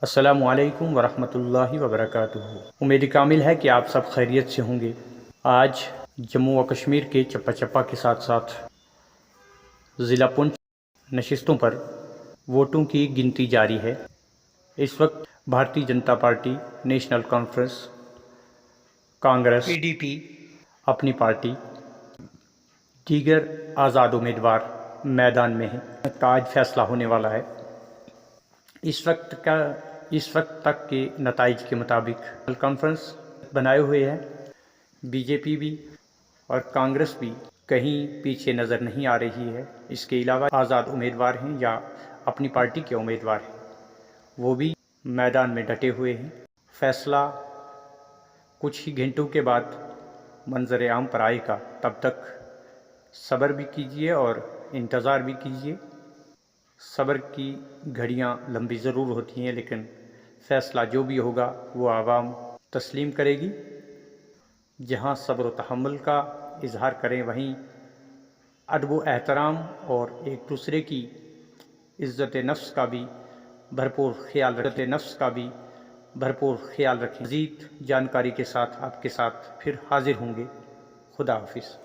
السلام علیکم ورحمۃ اللہ وبرکاتہ۔ امید کامل ہے کہ آپ سب خیریت سے ہوں گے۔ آج جموں و کشمیر کے چپا چپا کے ساتھ ساتھ ضلع پونچھ نشستوں پر ووٹوں کی گنتی جاری ہے۔ اس وقت Bharatiya Janata Party, National Conference, Congress, PDP، Apni Party, دیگر آزاد امیدوار میدان میں ہیں۔ آج فیصلہ ہونے والا ہے۔ اس وقت تک کے نتائج کے مطابق کانفرنس بنائے ہوئے ہیں۔ بی جے پی بھی اور کانگریس بھی کہیں پیچھے نظر نہیں آ رہی ہے۔ اس کے علاوہ آزاد امیدوار ہیں یا اپنی پارٹی کے امیدوار ہیں، وہ بھی میدان میں ڈٹے ہوئے ہیں۔ فیصلہ کچھ ہی گھنٹوں کے بعد منظر عام پر آئے گا، تب تک صبر بھی کیجیے اور انتظار بھی کیجیے۔ صبر کی گھڑیاں لمبی ضرور ہوتی ہیں، لیکن فیصلہ جو بھی ہوگا وہ عوام تسلیم کرے گی۔ جہاں صبر و تحمل کا اظہار کریں، وہیں ادب و احترام اور ایک دوسرے کی عزت نفس کا بھی بھرپور خیال رکھیں۔ مزید جانکاری کے ساتھ آپ کے ساتھ پھر حاضر ہوں گے۔ خدا حافظ۔